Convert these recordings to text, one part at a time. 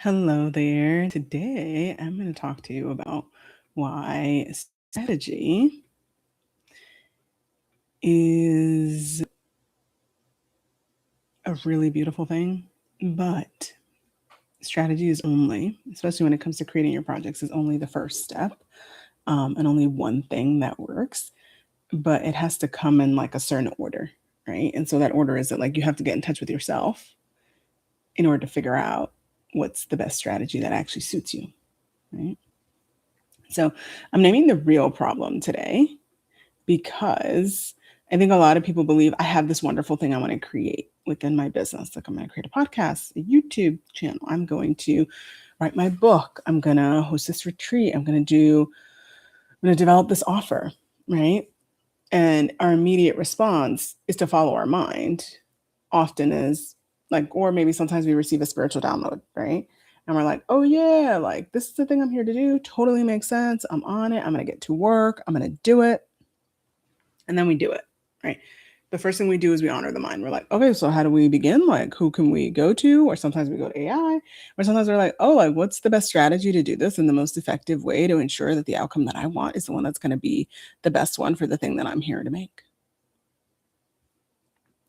Hello there. Today, I'm going to talk to you about why strategy is a really beautiful thing, but strategy is only, especially when it comes to creating your projects, is only the first step, and only one thing that works, but it has to come in like a certain order, right? And so that order is that like you have to get in touch with yourself in order to figure out what's the best strategy that actually suits you, right? So I'm naming the real problem today because I think a lot of people believe I have this wonderful thing I want to create within my business. Like I'm going to create a podcast, a YouTube channel. I'm going to write my book. I'm going to host this retreat. I'm going to develop this offer, right? And our immediate response is to follow our mind, often is like, or maybe sometimes we receive a spiritual download, right? And we're like, oh yeah, like this is the thing I'm here to do. Totally makes sense. I'm on it. I'm going to get to work. I'm going to do it. And then we do it, right? The first thing we do is we honor the mind. We're like, okay, so how do we begin? Like, who can we go to? Or sometimes we go to AI, or sometimes we're like, oh, like, what's the best strategy to do this and the most effective way to ensure that the outcome that I want is the one that's going to be the best one for the thing that I'm here to make?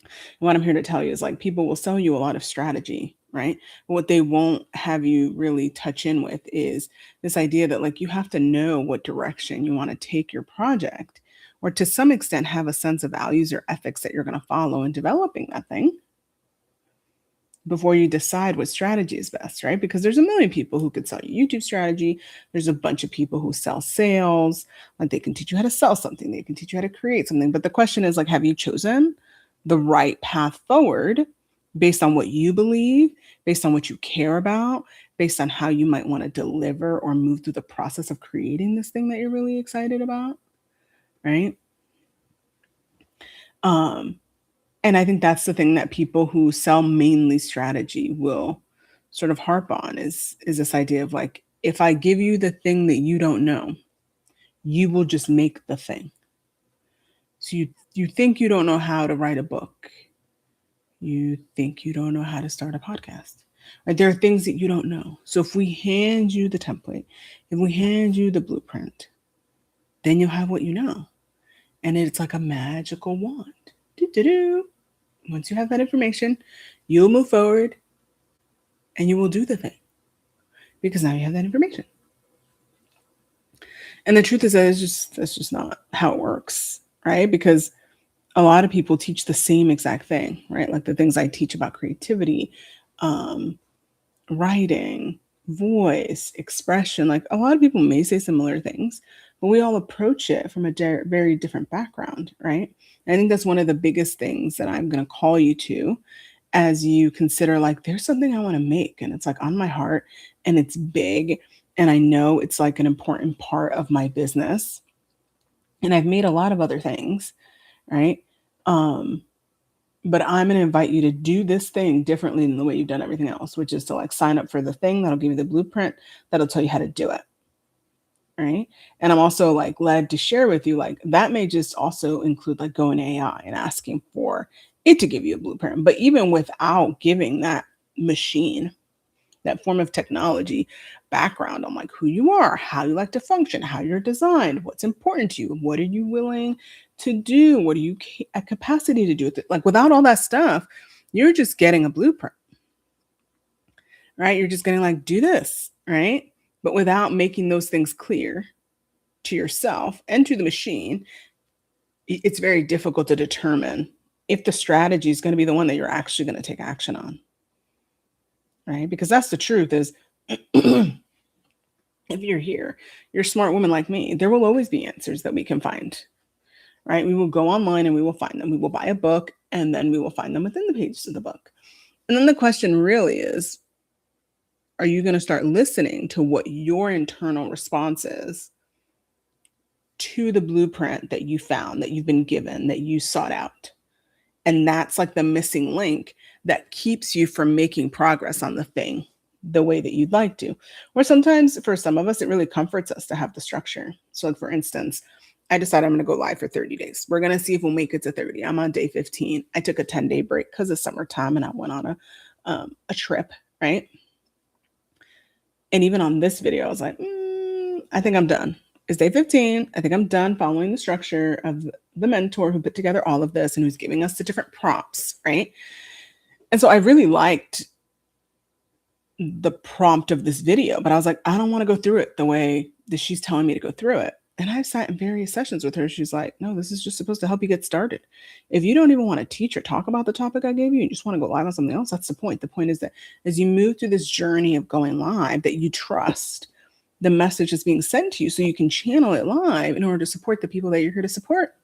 And what I'm here to tell you is like, people will sell you a lot of strategy, right? But what they won't have you really touch in with is this idea that like you have to know what direction you want to take your project, or to some extent have a sense of values or ethics that you're going to follow in developing that thing before you decide what strategy is best, right? Because there's a million people who could sell you YouTube strategy. There's a bunch of people who sell sales. Like they can teach you how to sell something, they can teach you how to create something. But the question is like, have you chosen the right path forward based on what you believe, based on what you care about, based on how you might want to deliver or move through the process of creating this thing that you're really excited about, right? Um, and I think that's the thing that people who sell mainly strategy will sort of harp on is this idea of like, if I give you the thing that you don't know, you will just make the thing. So you think you don't know how to write a book. You think you don't know how to start a podcast. Right? There are things that you don't know. So if we hand you the template, if we hand you the blueprint, then you'll have what you know. And it's like a magical wand. Do-do-do. Once you have that information, you'll move forward and you will do the thing because now you have that information. And the truth is that that's just not how it works, right? Because a lot of people teach the same exact thing, right? Like the things I teach about creativity, um, writing, voice, expression. Like a lot of people may say similar things, but we all approach it from a very different background, right? And I think that's one of the biggest things that I'm going to call you to as you consider like there's something I want to make and it's like on my heart and it's big and I know it's like an important part of my business and I've made a lot of other things, right? Um but I'm going to invite you to do this thing differently than the way you've done everything else, which is to like sign up for the thing that'll give you the blueprint that'll tell you how to do it, right? And I'm also like led to share with you like that may just also include like going to AI and asking for it to give you a blueprint. But even without giving that machine, that form of technology background on like who you are, how you like to function, how you're designed, what's important to you, what are you willing to do, what are you at capacity to do with it? Like without all that stuff, you're just getting a blueprint, right? You're just getting like do this, right? But without making those things clear to yourself and to the machine, it's very difficult to determine if the strategy is going to be the one that you're actually going to take action on, right? Because that's the truth is if you're here, you're a smart woman like me, there will always be answers that we can find, right? We will go online and we will find them. We will buy a book and then we will find them within the pages of the book. And then the question really is, are you going to start listening to what your internal response is to the blueprint that you found, that you've been given, that you sought out? And that's like the missing link that keeps you from making progress on the thing the way that you'd like to. Or sometimes for some of us, it really comforts us to have the structure. So like for instance, I decided I'm going to go live for 30 days. We're going to see if we'll make it to 30. I'm on day 15. I took a 10-day break because it's summertime and I went on a trip, right? And even on this video, I was like, I think I'm done. It's day 15. I think I'm done following the structure of the mentor who put together all of this and who's giving us the different prompts, right? And so I really liked the prompt of this video, but I was like, I don't want to go through it the way that she's telling me to go through it. And I've sat in various sessions with her. She's like, no, this is just supposed to help you get started. If you don't even want to teach or talk about the topic I gave you, you just want to go live on something else, that's the point. The point is that as you move through this journey of going live, that you trust the message is being sent to you so you can channel it live in order to support the people that you're here to support.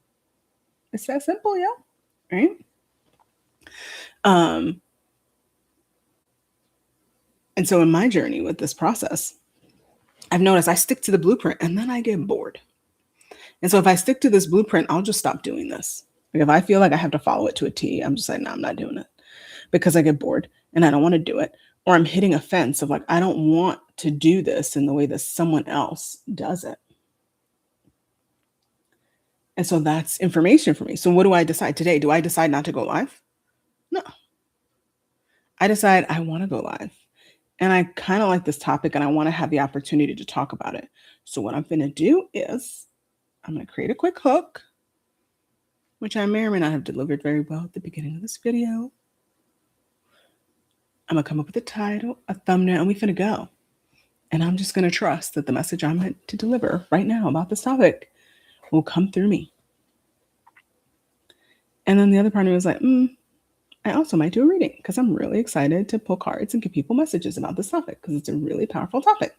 It's that simple, yeah. Right? And so in my journey with this process, I've noticed I stick to the blueprint and then I get bored. And so if I stick to this blueprint, I'll just stop doing this. Like if I feel like I have to follow it to a T, I'm just like, no, I'm not doing it because I get bored and I don't want to do it. Or I'm hitting a fence of like, I don't want to do this in the way that someone else does it. And so that's information for me. So what do I decide today? Do I decide not to go live? No. I decide I want to go live. And I kind of like this topic and I want to have the opportunity to talk about it. So what I'm going to do is I'm going to create a quick hook, which I may or may not have delivered very well at the beginning of this video. I'm going to come up with a title, a thumbnail, and we're going to go. And I'm just going to trust that the message I'm meant to deliver right now about this topic will come through me. And then the other part of me was like, I also might do a reading because I'm really excited to pull cards and give people messages about this topic because it's a really powerful topic.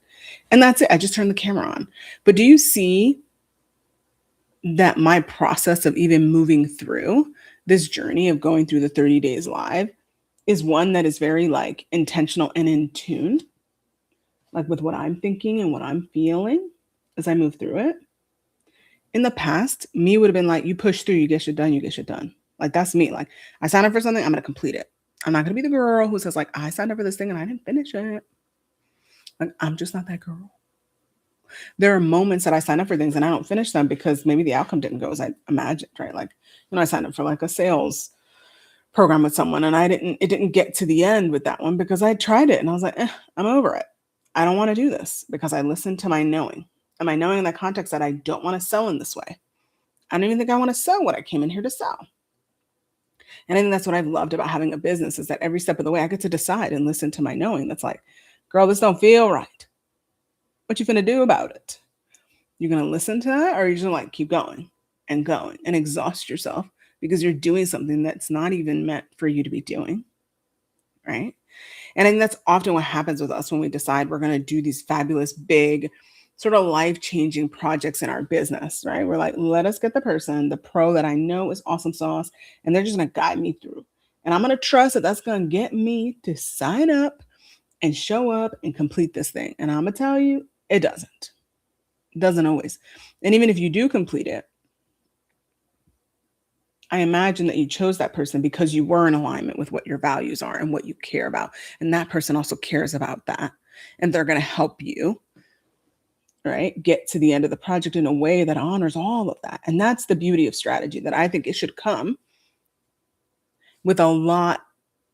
And that's it. I just turned the camera on. But do you see that my process of even moving through this journey of going through the 30 days live is one that is very like intentional and in tune, like with what I'm thinking and what I'm feeling as I move through it? In the past, me would have been like, you push through, you get shit done, you get shit done. Like, that's me. Like, I signed up for something, I'm going to complete it. I'm not going to be the girl who says, like, I signed up for this thing and I didn't finish it. Like, I'm just not that girl. There are moments that I sign up for things and I don't finish them because maybe the outcome didn't go as I imagined, right? Like, I signed up for like a sales program with someone and it didn't get to the end with that one because I tried it and I was like, I'm over it. I don't want to do this because I listened to my knowing. And my knowing in the context that I don't want to sell in this way. I don't even think I want to sell what I came in here to sell. And I think that's what I've loved about having a business is that every step of the way I get to decide and listen to my knowing. That's like, girl, this don't feel right. What you finna do about it? You're going to listen to that or you're just going to like keep going and exhaust yourself because you're doing something that's not even meant for you to be doing. Right? And I think that's often what happens with us when we decide we're going to do these fabulous, big, sort of life-changing projects in our business, right? We're like, let us get the person, the pro that I know is awesome sauce, and they're just going to guide me through. And I'm going to trust that that's going to get me to sign up and show up and complete this thing. And I'm going to tell you, it doesn't. It doesn't always. And even if you do complete it, I imagine that you chose that person because you were in alignment with what your values are and what you care about. And that person also cares about that. And they're going to help you, right, get to the end of the project in a way that honors all of that. And that's the beauty of strategy, that I think it should come with a lot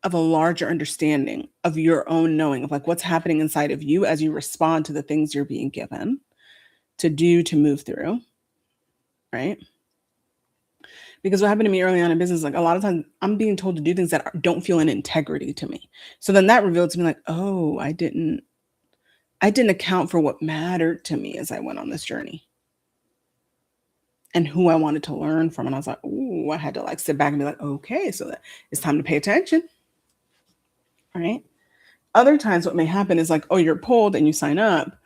of a larger understanding of your own knowing of like what's happening inside of you as you respond to the things you're being given to do, to move through, right? Because what happened to me early on in business, like a lot of times I'm being told to do things that don't feel in integrity to me. So then that revealed to me like, oh, I didn't account for what mattered to me as I went on this journey and who I wanted to learn from. And I was like, ooh, I had to like sit back and be like, okay, so that it's time to pay attention, right? Other times what may happen is like, oh, you're pulled and you sign up.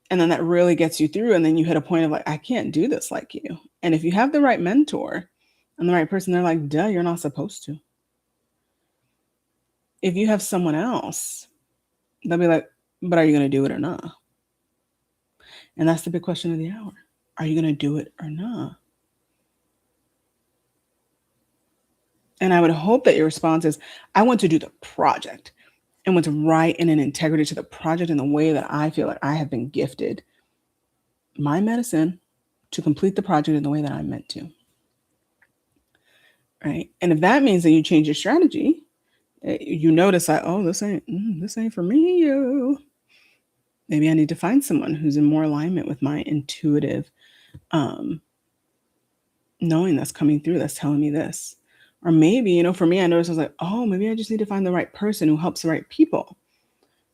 And then that really gets you through. And then you hit a point of like, I can't do this like you. And if you have the right mentor and the right person, they're like, duh, you're not supposed to. If you have someone else, they'll be like, but are you going to do it or not? And that's the big question of the hour. Are you going to do it or not? And I would hope that your response is, I want to do the project and what's right and in integrity to the project in the way that I feel like I have been gifted my medicine to complete the project in the way that I'm meant to. Right? And if that means that you change your strategy, you notice that, oh, this ain't for me, yo. Maybe I need to find someone who's in more alignment with my intuitive knowing that's coming through, that's telling me this. Or maybe, for me, I noticed I was like, oh, maybe I just need to find the right person who helps the right people.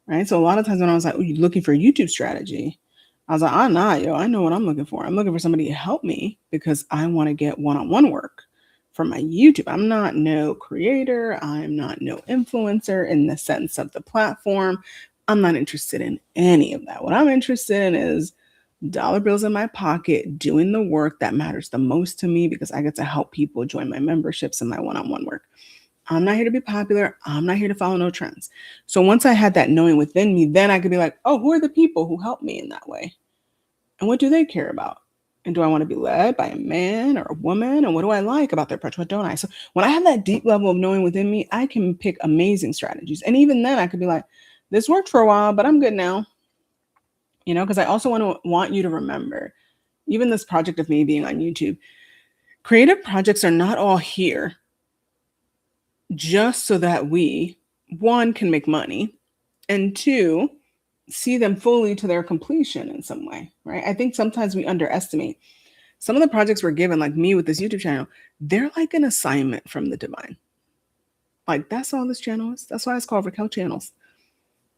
Right. So a lot of times when I was like, oh, you're looking for a YouTube strategy, I was like, I know what I'm looking for. I'm looking for somebody to help me because I want to get one-on-one work for my YouTube. I'm not no creator. I'm not no influencer in the sense of the platform. I'm not interested in any of that. What I'm interested in is dollar bills in my pocket, doing the work that matters the most to me because I get to help people join my memberships and my one-on-one work. I'm not here to be popular. I'm not here to follow no trends. So once I had that knowing within me, then I could be like, oh, who are the people who help me in that way? And what do they care about? And do I want to be led by a man or a woman? And what do I like about their approach? What don't I? So when I have that deep level of knowing within me, I can pick amazing strategies. And even then I could be like, this worked for a while, but I'm good now. Because I also want you to remember, even this project of me being on YouTube, creative projects are not all here just so that we, one, can make money, and two, see them fully to their completion in some way, right? I think sometimes we underestimate some of the projects we're given, like me with this YouTube channel, they're like an assignment from the divine. Like, that's all this channel is. That's why it's called Raquel Channels,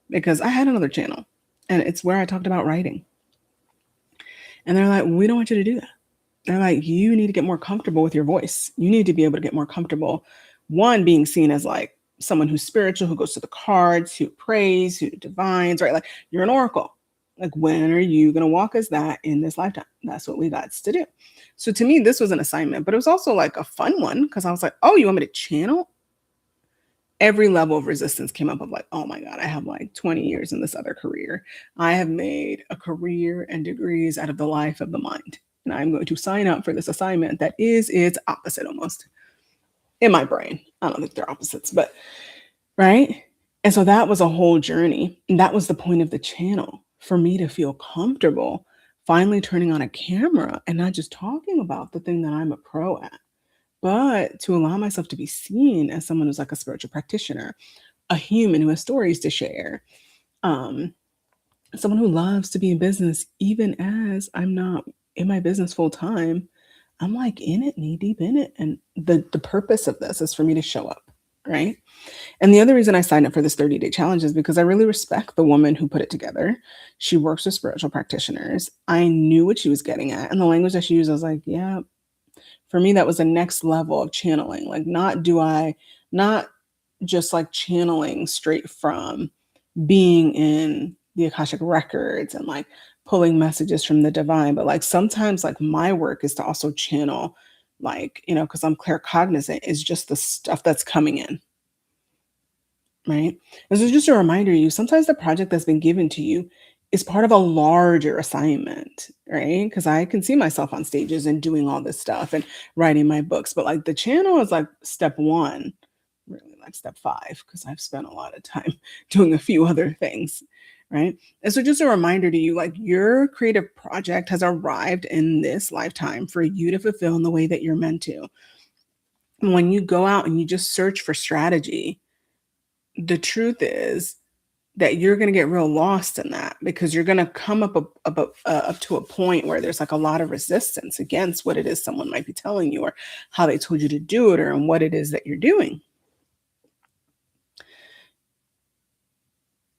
because I had another channel, and it's where I talked about writing. And they're like, we don't want you to do that. They're like, you need to get more comfortable with your voice. You need to be able to get more comfortable, one, being seen as like someone who's spiritual, who goes to the cards, who prays, who divines, right? Like, you're an oracle. Like, when are you going to walk as that in this lifetime? That's what we got to do. So to me, this was an assignment, but it was also like a fun one because I was like, oh, you want me to channel? Every level of resistance came up of like, oh my God, I have like 20 years in this other career. I have made a career and degrees out of the life of the mind. And I'm going to sign up for this assignment that is its opposite almost in my brain. I don't think they're opposites, but right. And so that was a whole journey. And that was the point of the channel, for me to feel comfortable finally turning on a camera and not just talking about the thing that I'm a pro at, but to allow myself to be seen as someone who's like a spiritual practitioner, a human who has stories to share, someone who loves to be in business, even as I'm not in my business full time. I'm like in it, knee deep in it. And the purpose of this is for me to show up, right? And the other reason I signed up for this 30-day challenge is because I really respect the woman who put it together. She works with spiritual practitioners. I knew what she was getting at. And the language that she used, I was like, yeah, for me, that was the next level of channeling. Like, not just like channeling straight from being in the Akashic Records and like pulling messages from the divine, but like sometimes like my work is to also channel, like, because I'm claircognizant, is just the stuff that's coming in. Right. And so just a reminder to you, sometimes the project that's been given to you is part of a larger assignment, right? Because I can see myself on stages and doing all this stuff and writing my books, but like the channel is like step one, really like step five, because I've spent a lot of time doing a few other things, right? And so just a reminder to you, like, your creative project has arrived in this lifetime for you to fulfill in the way that you're meant to. And when you go out and you just search for strategy, the truth is that you're going to get real lost in that, because you're going to come up to a point where there's like a lot of resistance against what it is someone might be telling you, or how they told you to do it, or and what it is that you're doing.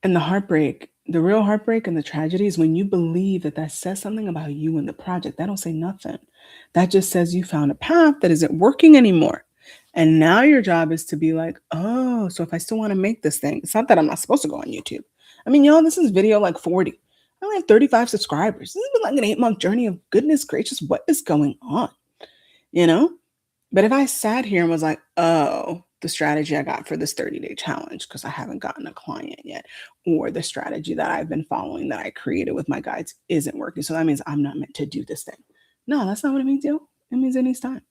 And the real heartbreak and the tragedy is when you believe that says something about you and the project. That don't say nothing. That just says you found a path that isn't working anymore. And now your job is to be like, oh, so if I still want to make this thing, it's not that I'm not supposed to go on YouTube. I mean, y'all, this is video like 40. I only have 35 subscribers. This has been like an 8-month journey of goodness gracious, what is going on? But if I sat here and was like, oh, the strategy I got for this 30-day challenge, because I haven't gotten a client yet, or the strategy that I've been following that I created with my guides isn't working, so that means I'm not meant to do this thing. No, that's not what it means, yo. It means it needs time.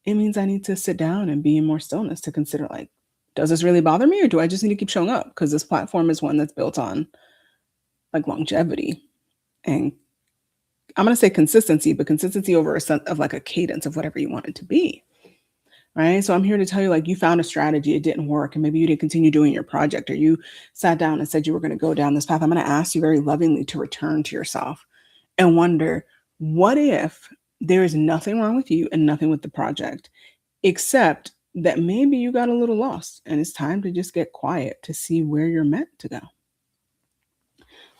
It means I need to sit down and be in more stillness to consider, like, does this really bother me, or do I just need to keep showing up? Because this platform is one that's built on like longevity and, I'm going to say consistency, but consistency over a sense of like a cadence of whatever you want it to be. right? So I'm here to tell you, like, you found a strategy, it didn't work, and maybe you didn't continue doing your project, or you sat down and said you were going to go down this path. I'm going to ask you very lovingly to return to yourself and wonder, what if there is nothing wrong with you and nothing with the project, except that maybe you got a little lost and it's time to just get quiet to see where you're meant to go.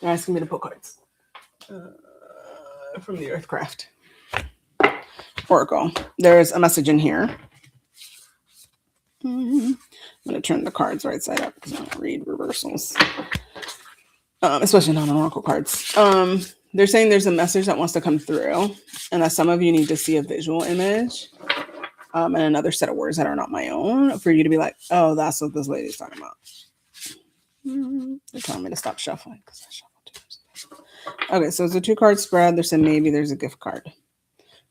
They're asking me to pull cards from the Earthcraft Oracle. There's a message in here. I'm going to turn the cards right side up because I don't read reversals, especially not on Oracle cards. They're saying there's a message that wants to come through, and that some of you need to see a visual image and another set of words that are not my own for you to be like, oh, that's what this lady's talking about. They're telling me to stop shuffling because I shuffled too. Okay, so it's a 2-card spread. They're saying maybe there's a gift card.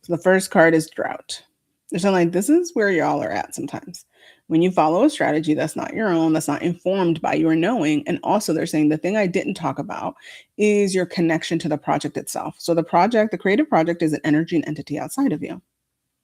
So the first card is drought. They're saying, like, this is where y'all are at sometimes. When you follow a strategy that's not your own, that's not informed by your knowing. And also they're saying the thing I didn't talk about is your connection to the project itself. So the project, the creative project, is an energy and entity outside of you,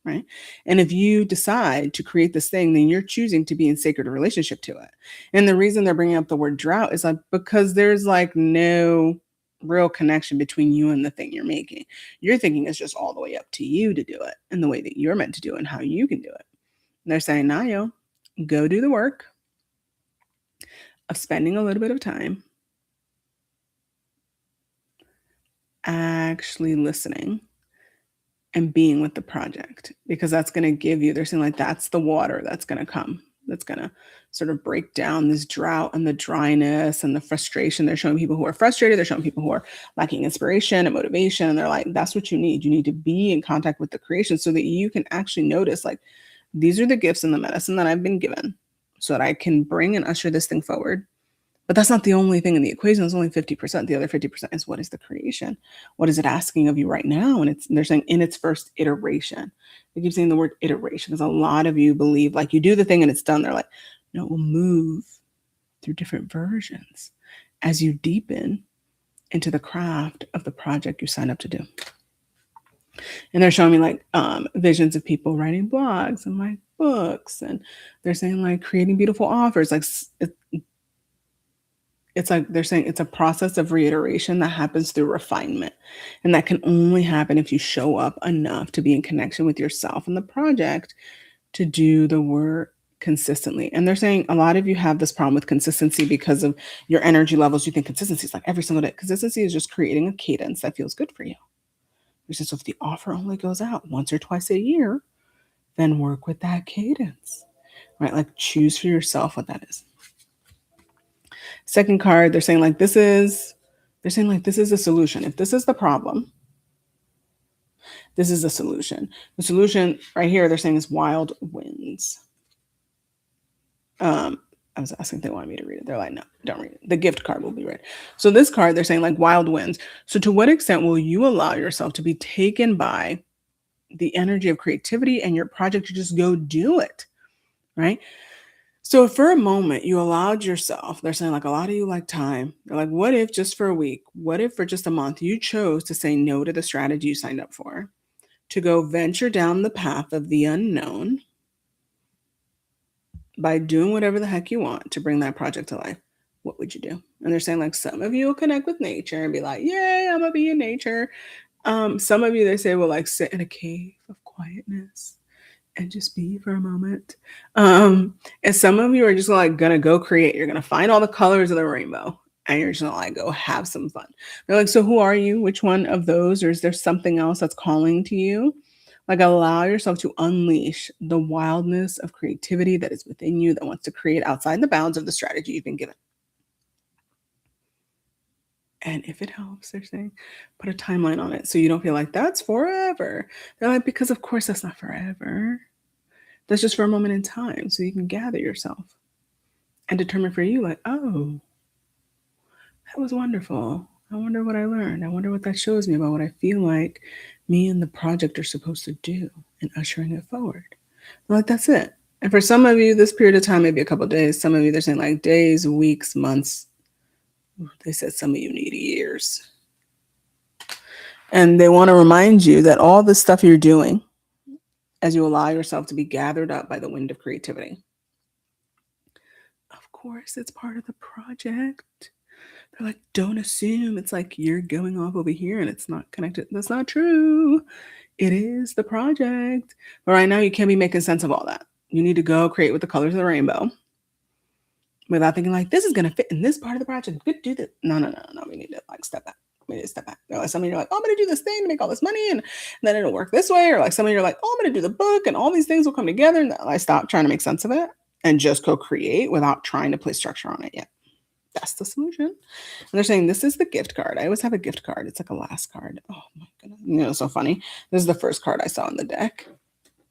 right? And if you decide to create this thing, then you're choosing to be in sacred relationship to it. And the reason they're bringing up the word drought is like because there's like no real connection between you and the thing you're making. You're thinking it's just all the way up to you to do it and the way that you're meant to do it and how you can do it. And they're saying, nah, yo, go do the work of spending a little bit of time actually listening and being with the project, because that's going to give you, they're saying, like, that's the water that's going to come, that's going to sort of break down this drought and the dryness and the frustration. They're showing people who are frustrated. They're showing people who are lacking inspiration and motivation. And they're like, that's what you need. You need to be in contact with the creation so that you can actually notice, like, these are the gifts and the medicine that I've been given so that I can bring and usher this thing forward. But that's not the only thing in the equation. It's only 50%. The other 50% is, what is the creation? What is it asking of you right now? And they're saying in its first iteration. They keep saying the word iteration because a lot of you believe like you do the thing and it's done. They're like, no, it will move through different versions as you deepen into the craft of the project you signed up to do. And they're showing me like visions of people writing blogs and like books. And they're saying like creating beautiful offers. Like it's like they're saying it's a process of reiteration that happens through refinement. And that can only happen if you show up enough to be in connection with yourself and the project to do the work consistently. And they're saying a lot of you have this problem with consistency because of your energy levels. You think consistency is like every single day. Consistency is just creating a cadence that feels good for you. Which is if the offer only goes out once or twice a year, then work with that cadence, right? Like choose for yourself what that is. Second card, they're saying like this is a solution. If this is the problem, this is a solution. The solution right here, they're saying is wild winds. I was asking if they wanted me to read it. They're like, no, don't read it. The gift card will be read. So this card, they're saying like wild winds. So to what extent will you allow yourself to be taken by the energy of creativity and your project to just go do it, right? So if for a moment you allowed yourself, they're saying like a lot of you like time. They're like, what if just for a week, what if for just a month, you chose to say no to the strategy you signed up for, to go venture down the path of the unknown by doing whatever the heck you want to bring that project to life? What would you do? And they're saying like some of you will connect with nature and be like, yay, I'm gonna be in nature. Some of you, they say, will like sit in a cave of quietness and just be for a moment. And some of you are just like gonna go create. You're gonna find all the colors of the rainbow and you're just gonna like go have some fun. They're like, so who are you? Which one of those? Or is there something else that's calling to you? Like allow yourself to unleash the wildness of creativity that is within you that wants to create outside the bounds of the strategy you've been given. And if it helps, they're saying, put a timeline on it so you don't feel like that's forever. They're like, because of course that's not forever. That's just for a moment in time so you can gather yourself and determine for you like, oh, that was wonderful. I wonder what I learned. I wonder what that shows me about what I feel like me and the project are supposed to do and ushering it forward. They're like, that's it. And for some of you, this period of time, maybe a couple of days. Some of you, they're saying like days, weeks, months. They said some of you need years. And they want to remind you that all the stuff you're doing as you allow yourself to be gathered up by the wind of creativity. Of course, it's part of the project. They're like, don't assume it's like you're going off over here and it's not connected. That's not true. It is the project. But right now, you can't be making sense of all that. You need to go create with the colors of the rainbow without thinking like, this is going to fit in this part of the project. Good, do that. No. We need to like step back. We need to step back. Like some of you are like, oh, I'm going to do this thing to make all this money and then it'll work this way. Or like some of you are like, oh, I'm going to do the book and all these things will come together. And I stop trying to make sense of it and just go create without trying to place structure on it yet. That's the solution. And they're saying this is the gift card. I always have a gift card. It's like a last card. Oh my goodness. It's so funny. This is the first card I saw in the deck,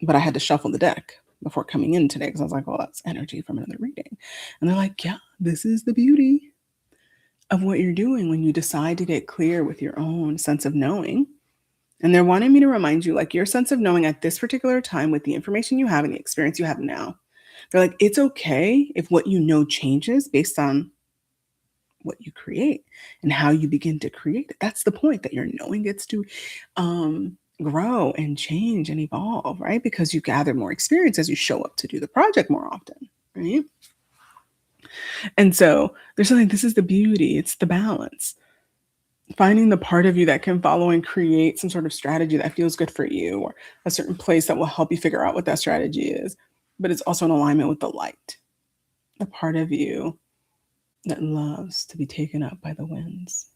but I had to shuffle the deck before coming in today because I was like, well, that's energy from another reading. And they're like, yeah, this is the beauty of what you're doing when you decide to get clear with your own sense of knowing. And they're wanting me to remind you, like, your sense of knowing at this particular time with the information you have and the experience you have now. They're like, it's okay if what you know changes based on what you create and how you begin to create it. That's the point, that your knowing gets to grow and change and evolve, right? Because you gather more experience as you show up to do the project more often, right? And so there's something, this is the beauty, it's the balance. Finding the part of you that can follow and create some sort of strategy that feels good for you, or a certain place that will help you figure out what that strategy is, but it's also in alignment with the light, the part of you that loves to be taken up by the winds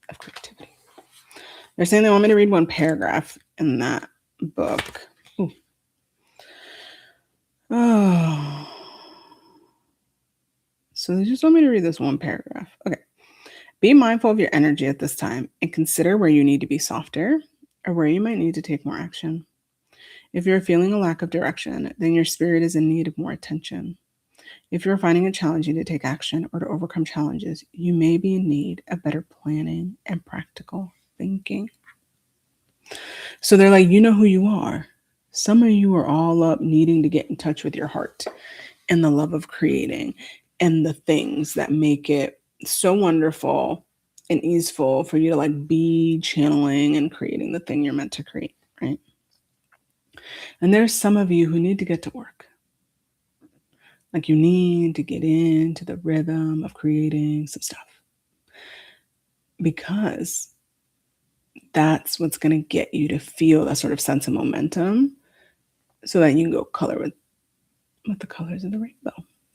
of creativity. They're saying they want me to read one paragraph in that book. Ooh. Oh. So they just want me to read this one paragraph. Okay. Be mindful of your energy at this time and consider where you need to be softer or where you might need to take more action. If you're feeling a lack of direction, then your spirit is in need of more attention. If you're finding it challenging to take action or to overcome challenges, you may be in need of better planning and practical thinking. So they're like, you know who you are. Some of you are all up needing to get in touch with your heart and the love of creating and the things that make it so wonderful and easeful for you to like be channeling and creating the thing you're meant to create, right? And there's some of you who need to get to work. Like you need to get into the rhythm of creating some stuff, because that's what's going to get you to feel that sort of sense of momentum so that you can go color with the colors of the rainbow.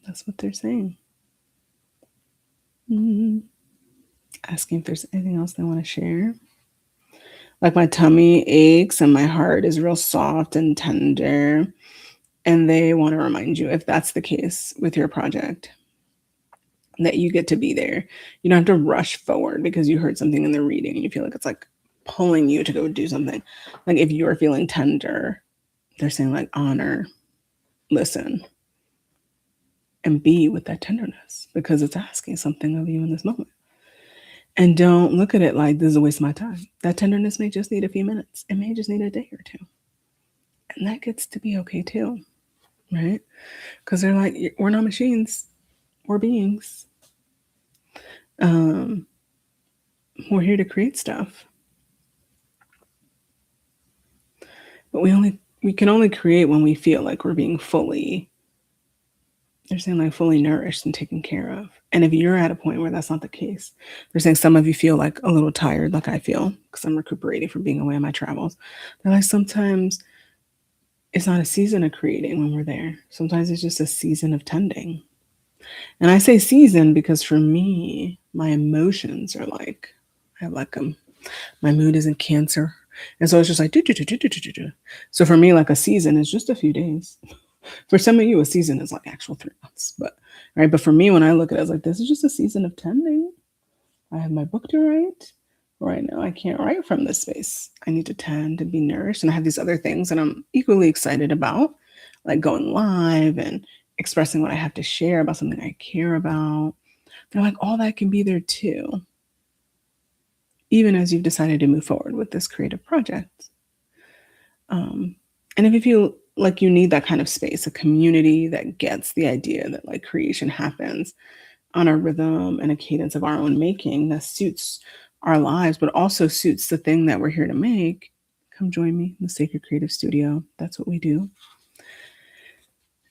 That's what they're saying. Asking if there's anything else they want to share. Like my tummy aches and my heart is real soft and tender. And they want to remind you, if that's the case with your project, that you get to be there. You don't have to rush forward because you heard something in the reading and you feel like it's like pulling you to go do something. Like if you are feeling tender, they're saying like honor, listen, and be with that tenderness because it's asking something of you in this moment. And don't look at it like this is a waste of my time. That tenderness may just need a few minutes. It may just need a day or two. And that gets to be okay too, right? Because they're like, we're not machines, we're beings. We're here to create stuff. But we can only create when we feel like we're being fully, they're saying like fully nourished and taken care of. And if you're at a point where that's not the case, they're saying some of you feel like a little tired, like I feel, because I'm recuperating from being away on my travels. They're like, sometimes it's not a season of creating when we're there. Sometimes it's just a season of tending. And I say season because for me, my emotions are like, I have like my mood is in Cancer. And so it's just like, do. So for me, like a season is just a few days. For some of you, a season is like actual 3 months. But right. But for me, when I look at it, I was like, this is just a season of tending. I have my book to write. Right now, I can't write from this space. I need to tend and be nourished. And I have these other things that I'm equally excited about, like going live and expressing what I have to share about something I care about. They're like, all that can be there too, even as you've decided to move forward with this creative project. And if you feel like you need that kind of space, a community that gets the idea that like creation happens on a rhythm and a cadence of our own making that suits our lives, but also suits the thing that we're here to make, come join me in the Sacred Creative Studio. That's what we do.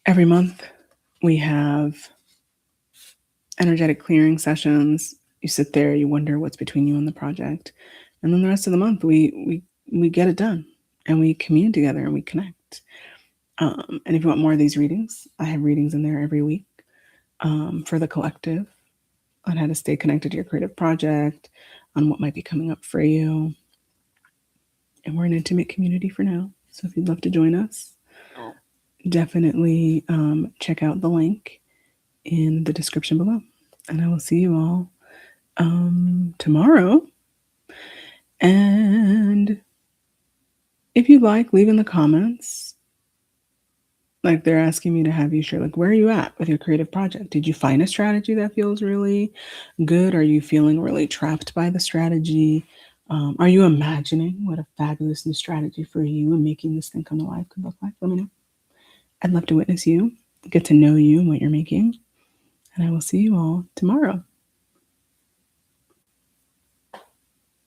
Every month, we have energetic clearing sessions. You sit there, you wonder what's between you and the project. And then the rest of the month, we get it done. And we commune together and we connect. And if you want more of these readings, I have readings in there every week for the collective on how to stay connected to your creative project, on what might be coming up for you. And we're an intimate community for now. So if you'd love to join us, definitely check out the link in the description below. And I will see you all tomorrow. And if you'd like, leave in the comments. Like they're asking me to have you share, like, where are you at with your creative project? Did you find a strategy that feels really good? Are you feeling really trapped by the strategy? Are you imagining what a fabulous new strategy for you and making this thing come to life could look like? Let me know. I'd love to witness you, get to know you and what you're making. And I will see you all tomorrow.